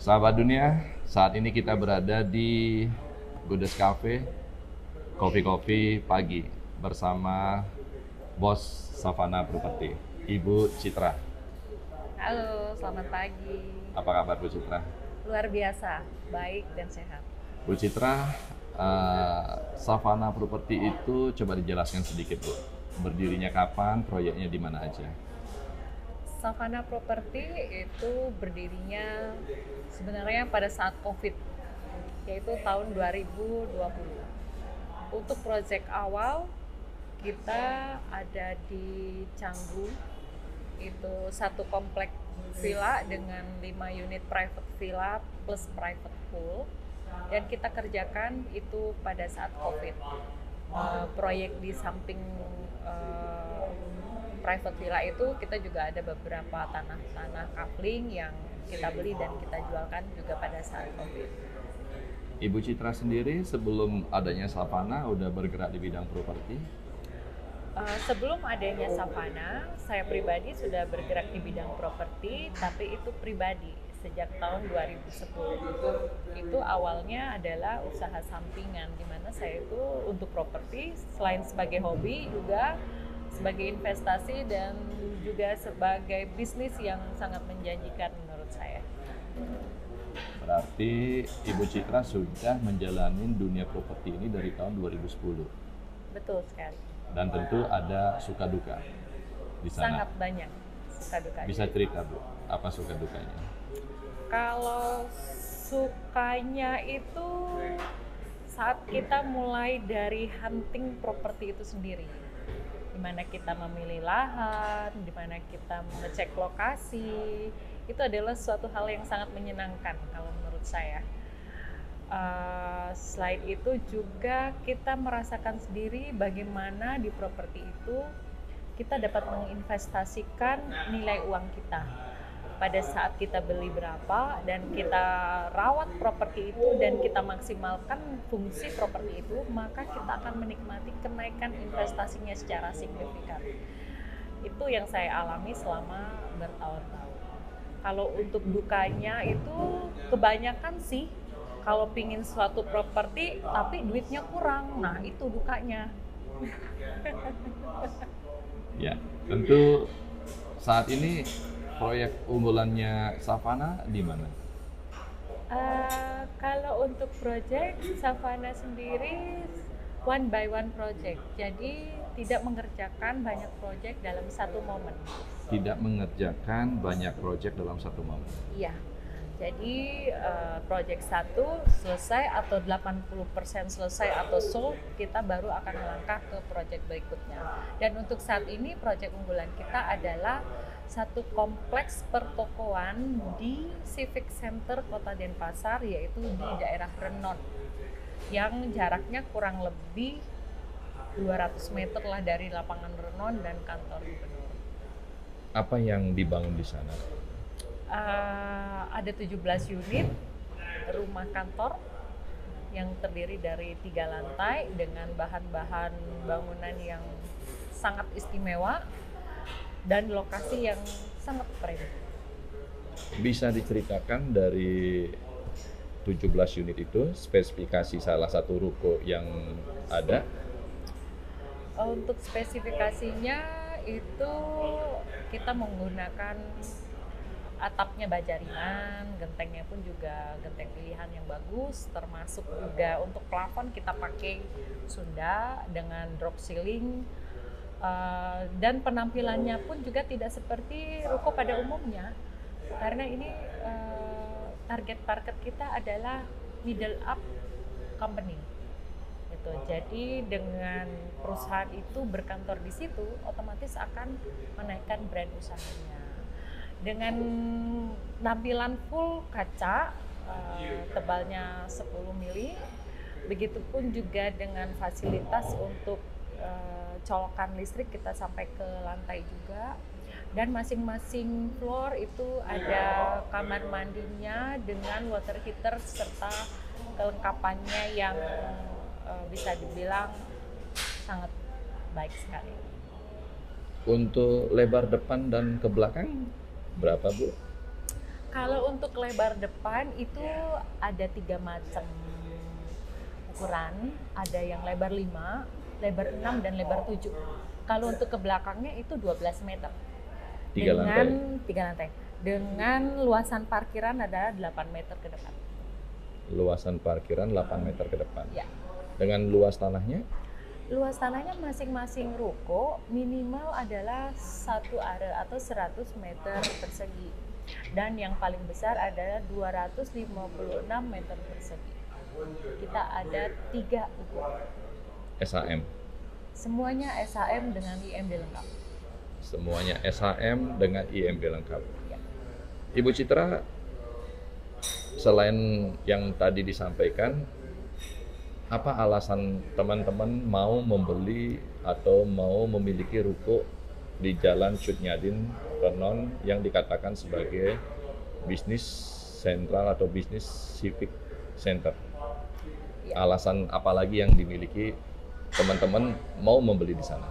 Sahabat dunia, saat ini kita berada di Goodness Cafe, kopi-kopi pagi bersama Bos Savana Property, Ibu Citra. Halo, selamat pagi. Apa kabar Bu Citra? Luar biasa, baik dan sehat. Bu Citra, Savana Property itu coba dijelaskan sedikit Bu. Berdirinya kapan, proyeknya di mana aja? Savana Property itu berdirinya sebenarnya pada saat COVID, yaitu tahun 2020. Untuk proyek awal, kita ada di Canggu, itu satu komplek villa dengan 5 unit private villa plus private pool, dan kita kerjakan itu pada saat COVID. Proyek di samping private villa itu kita juga ada beberapa tanah kafling yang kita beli dan kita jualkan juga pada saat COVID. Ibu Citra sendiri sebelum adanya Savana udah bergerak di bidang properti? Sebelum adanya Savana, saya pribadi sudah bergerak di bidang properti, tapi itu pribadi sejak tahun 2010. Itu awalnya adalah usaha sampingan, di mana saya itu untuk properti selain sebagai hobi juga sebagai investasi dan juga sebagai bisnis yang sangat menjanjikan menurut saya. Berarti Ibu Citra sudah menjalani dunia properti ini dari tahun 2010. Betul sekali. Dan tentu ada suka duka di sana. Sangat banyak suka dukanya. Bisa cerita Bu, apa suka dukanya? Kalau sukanya itu saat kita mulai dari hunting properti itu sendiri, di mana kita memilih lahan, di mana kita mengecek lokasi, itu adalah suatu hal yang sangat menyenangkan kalau menurut saya. Selain itu juga kita merasakan sendiri bagaimana di properti itu kita dapat menginvestasikan nilai uang kita. Pada saat kita beli berapa dan kita rawat properti itu dan kita maksimalkan fungsi properti itu, maka kita akan menikmati kenaikan investasinya secara signifikan. Itu yang saya alami selama bertahun-tahun. Kalau untuk dukanya itu kebanyakan sih, kalau pingin suatu properti tapi duitnya kurang, nah itu dukanya. Ya, tentu saat ini proyek unggulannya Savana di mana? Kalau untuk proyek Savana sendiri one by one project, jadi tidak mengerjakan banyak proyek dalam satu momen. Tidak mengerjakan banyak proyek dalam satu momen. Iya, jadi proyek 1 selesai atau 80% selesai atau sold, kita baru akan melangkah ke proyek berikutnya. Dan untuk saat ini proyek unggulan kita adalah satu kompleks pertokoan di Civic Center Kota Denpasar, yaitu di daerah Renon, yang jaraknya kurang lebih 200 meter lah dari lapangan Renon dan kantor gubernur. Apa yang dibangun di sana? Ada 17 unit rumah kantor yang terdiri dari 3 lantai dengan bahan-bahan bangunan yang sangat istimewa dan lokasi yang sangat keren. Bisa diceritakan dari 17 unit itu spesifikasi salah satu ruko yang ada? Untuk spesifikasinya itu kita menggunakan atapnya baja ringan, gentengnya pun juga genteng pilihan yang bagus, termasuk juga untuk plafon kita pakai Sunda dengan drop ceiling, dan penampilannya pun juga tidak seperti ruko pada umumnya, karena ini target market kita adalah middle up company. Gitu. Jadi dengan perusahaan itu berkantor di situ, otomatis akan menaikkan brand usahanya. Dengan tampilan full kaca, tebalnya 10 mili, begitupun juga dengan fasilitas untuk colokan listrik kita sampai ke lantai juga. Dan masing-masing floor itu ada kamar mandinya dengan water heater serta kelengkapannya yang bisa dibilang sangat baik sekali. Untuk lebar depan dan ke belakang berapa Bu? Kalau untuk lebar depan itu ada 3 macam ukuran, ada yang lebar 5, lebar 6, dan lebar 7. Kalau untuk ke belakangnya itu 12 meter. 3 lantai. 3 lantai. Dengan luasan parkiran ada 8 meter ke depan. Luasan parkiran 8 meter ke depan. Ya. Dengan luas tanahnya? Luas tanahnya masing-masing ruko minimal adalah 1 area atau 100 meter persegi. Dan yang paling besar adalah 256 meter persegi. Kita ada 3 ruko. SHM? Semuanya SHM dengan IMB lengkap. Semuanya SHM dengan IMB lengkap. Ya. Ibu Citra, selain yang tadi disampaikan, apa alasan teman-teman mau membeli atau mau memiliki ruko di Jalan Cut.Nyadin Renon yang dikatakan sebagai bisnis sentral atau bisnis civic center? Ya. Alasan apa lagi yang dimiliki teman-teman mau membeli di sana?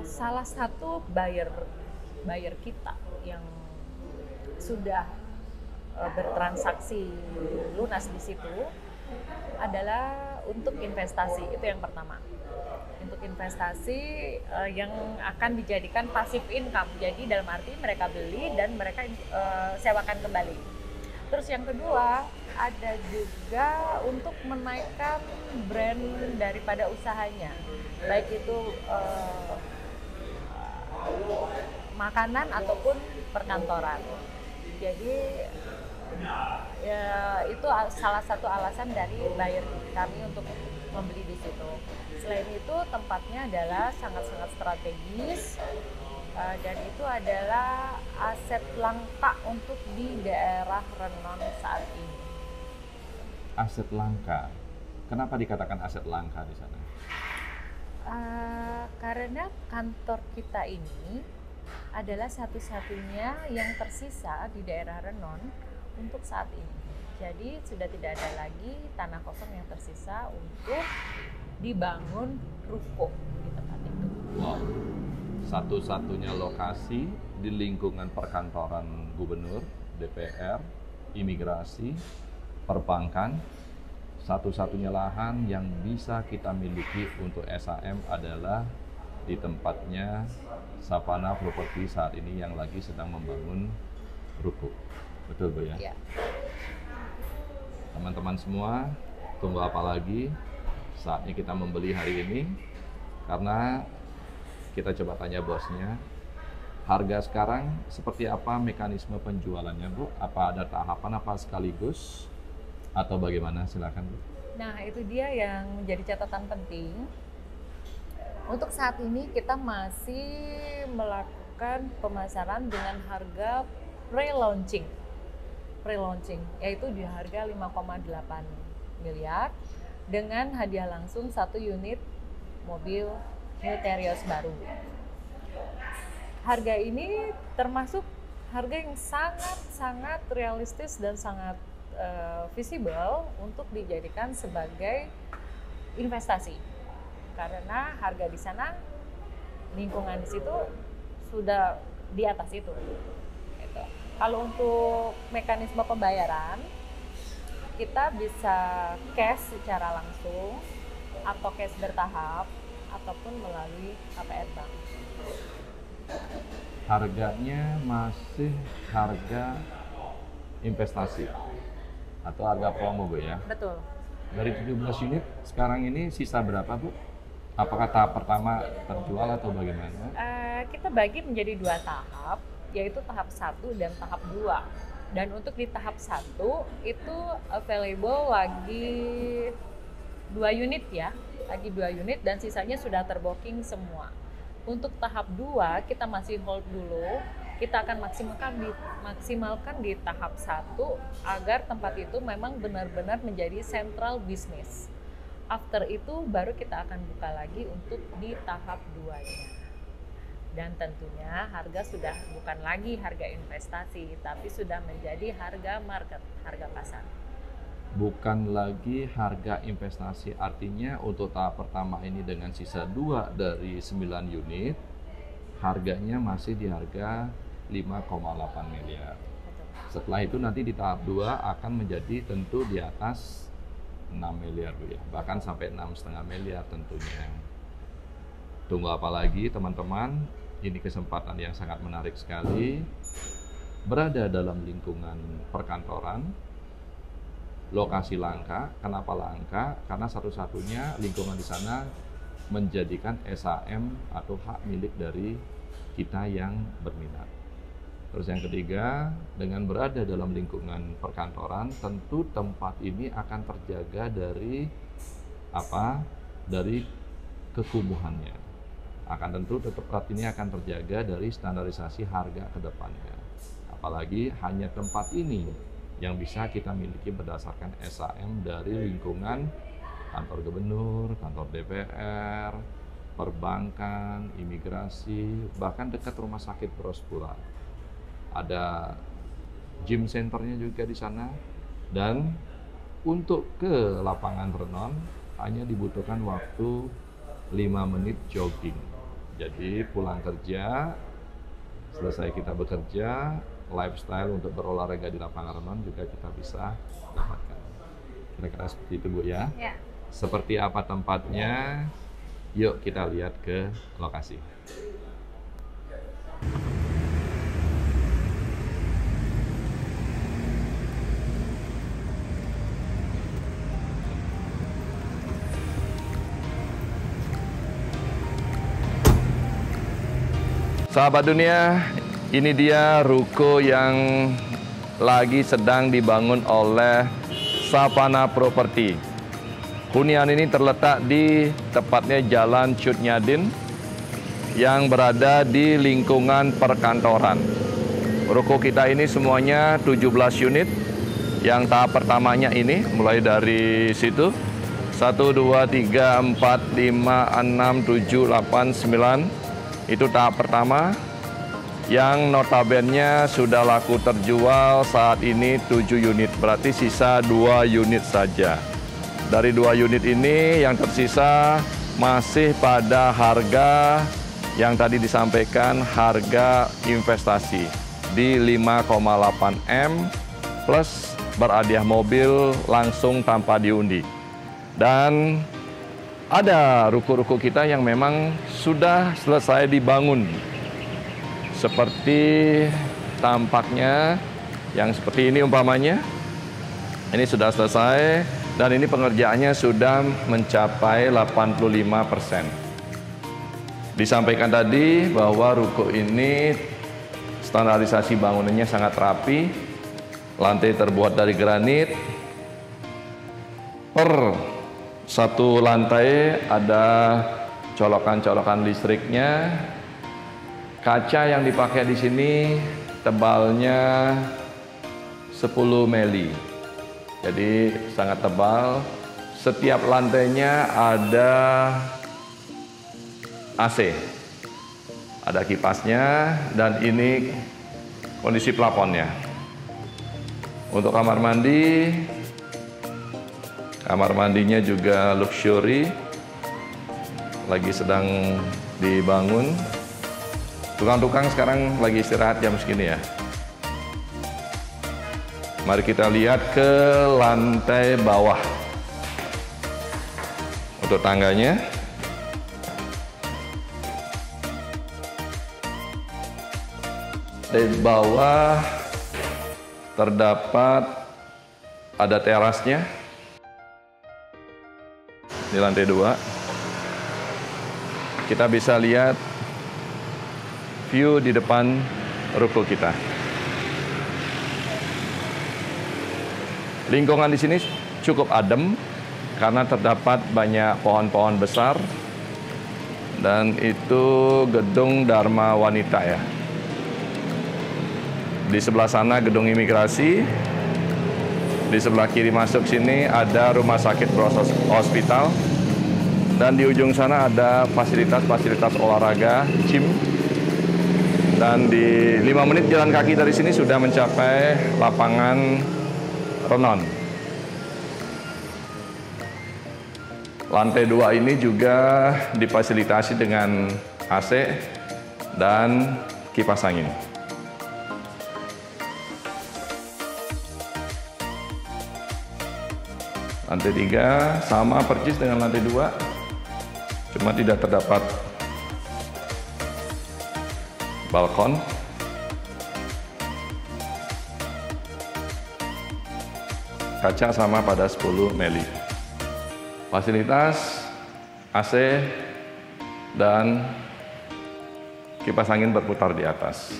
Salah satu buyer kita yang sudah bertransaksi lunas di situ adalah untuk investasi. Itu yang pertama. Untuk investasi yang akan dijadikan passive income. Jadi dalam arti mereka beli dan mereka sewakan kembali. Terus yang kedua ada juga untuk menaikkan brand daripada usahanya, baik itu makanan ataupun perkantoran. Jadi ya itu salah satu alasan dari buyer kami untuk membeli di situ. Selain itu tempatnya adalah sangat-sangat strategis dan itu adalah aset langka untuk di daerah Renon saat ini. Aset langka. Kenapa dikatakan aset langka di sana? Karena kantor kita ini adalah satu-satunya yang tersisa di daerah Renon untuk saat ini. Jadi sudah tidak ada lagi tanah kosong yang tersisa untuk dibangun ruko di tempat itu. Wow. Satu-satunya lokasi di lingkungan perkantoran gubernur, DPR, imigrasi, perbankan, satu-satunya lahan yang bisa kita miliki untuk SHM adalah di tempatnya Savana Property saat ini yang lagi sedang membangun ruko. Betul Bu ya? Ya. Teman-teman semua, tunggu apa lagi? Saatnya kita membeli hari ini, karena kita coba tanya bosnya, harga sekarang seperti apa mekanisme penjualannya Bu? Apa ada tahapan, apa sekaligus? Atau bagaimana? Silakan Bu. Nah, itu dia yang menjadi catatan penting. Untuk saat ini kita masih melakukan pemasaran dengan harga pre-launching, yaitu di harga 5,8 miliar dengan hadiah langsung 1 unit mobil New Terios baru. Harga ini termasuk harga yang sangat realistis dan sangat visible untuk dijadikan sebagai investasi. Karena harga di sana, lingkungan di situ sudah di atas itu. Gitu. Kalau untuk mekanisme pembayaran, kita bisa cash secara langsung atau cash bertahap ataupun melalui KPR Bank. Harganya masih harga investasi atau harga promo Bu ya? Betul. Dari 17 unit sekarang ini sisa berapa Bu? Apakah tahap pertama terjual atau bagaimana? Kita bagi menjadi 2 tahap, yaitu tahap 1 dan tahap 2. Dan untuk di tahap 1 itu available lagi 2 unit ya, lagi 2 unit dan sisanya sudah terbooking semua. Untuk tahap 2 kita masih hold dulu, kita akan maksimalkan di tahap 1 agar tempat itu memang benar-benar menjadi sentral bisnis. After itu baru kita akan buka lagi untuk di tahap 2-nya. Dan tentunya harga sudah bukan lagi harga investasi, tapi sudah menjadi harga market, harga pasar. Bukan lagi harga investasi, artinya untuk tahap pertama ini dengan sisa 2 dari 9 unit, harganya masih di harga 5,8 miliar. Setelah itu nanti di tahap 2 akan menjadi tentu di atas 6 miliar Bu ya, bahkan sampai 6,5 miliar tentunya. Tunggu apa lagi teman-teman, ini kesempatan yang sangat menarik sekali. Berada dalam lingkungan perkantoran, lokasi langka. Kenapa langka? Karena satu-satunya lingkungan di sana menjadikan SAM atau hak milik dari kita yang berminat. Terus yang ketiga, dengan berada dalam lingkungan perkantoran, tentu tempat ini akan terjaga dari apa? Dari kekumuhannya. Akan tentu tempat ini akan terjaga dari standarisasi harga ke depannya. Apalagi hanya tempat ini yang bisa kita miliki berdasarkan SAM dari lingkungan kantor gubernur, kantor DPR, perbankan, imigrasi, bahkan dekat rumah sakit Bros pula. Ada gym centernya juga di sana, dan untuk ke lapangan renon hanya dibutuhkan waktu 5 menit jogging. Jadi pulang kerja, selesai kita bekerja, lifestyle untuk berolahraga di lapangan renon juga kita bisa dapatkan. Kira-kira seperti itu Bu ya. Ya. Seperti apa tempatnya? Yuk kita lihat ke lokasi. Sahabat dunia, ini dia ruko yang lagi sedang dibangun oleh Savana Property. Hunian ini terletak di tepatnya Jalan Cut Nyadin yang berada di lingkungan perkantoran. Ruko kita ini semuanya 17 unit. Yang tahap pertamanya ini mulai dari situ 1, 2, 3, 4, 5, 6, 7, 8, 9. Itu tahap pertama yang notabene sudah laku terjual saat ini 7 unit, berarti sisa 2 unit saja. Dari 2 unit ini yang tersisa masih pada harga yang tadi disampaikan, harga investasi di 5,8 M plus berhadiah mobil langsung tanpa diundi. Dan ada ruko-ruko kita yang memang sudah selesai dibangun. Seperti tampaknya yang seperti ini umpamanya. Ini sudah selesai dan ini pengerjaannya sudah mencapai 85%. Disampaikan tadi bahwa ruko ini standarisasi bangunannya sangat rapi. Lantai terbuat dari granit. Per satu lantai ada colokan-colokan listriknya. Kaca yang dipakai di sini tebalnya 10 mili. Jadi sangat tebal. Setiap lantainya ada AC. Ada kipasnya dan ini kondisi plafonnya. Untuk kamar mandi, kamar mandinya juga luxury, lagi sedang dibangun. Tukang-tukang sekarang lagi istirahat jam segini ya. Mari kita lihat ke lantai bawah. Untuk tangganya. Di bawah terdapat ada terasnya. Di lantai 2 kita bisa lihat view di depan ruko kita. Lingkungan di sini cukup adem karena terdapat banyak pohon-pohon besar dan itu gedung Dharma Wanita ya. Di sebelah sana gedung imigrasi. Di sebelah kiri masuk sini ada rumah sakit Bros Hospital. Dan di ujung sana ada fasilitas-fasilitas olahraga, gym. Dan di 5 menit jalan kaki dari sini sudah mencapai lapangan renon. Lantai 2 ini juga difasilitasi dengan AC dan kipas angin. Lantai 3 sama persis dengan lantai 2, cuma tidak terdapat balkon. Kaca sama pada 10 mili. Fasilitas AC dan kipas angin berputar di atas.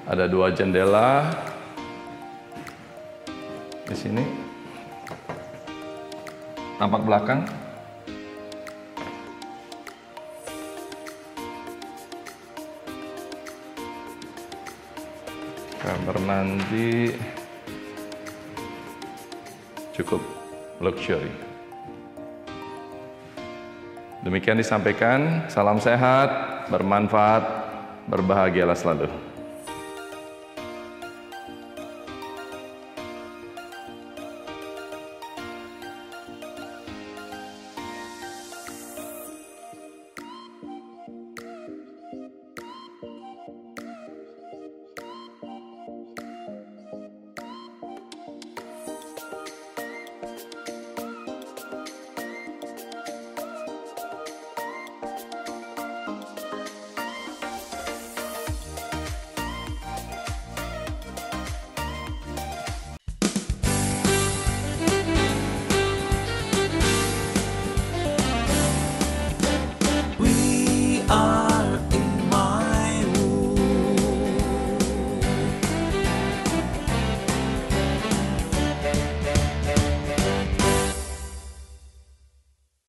Ada 2 jendela di sini. Tampak belakang. Kamar mandi cukup luxury. Demikian disampaikan, salam sehat, bermanfaat, berbahagialah selalu.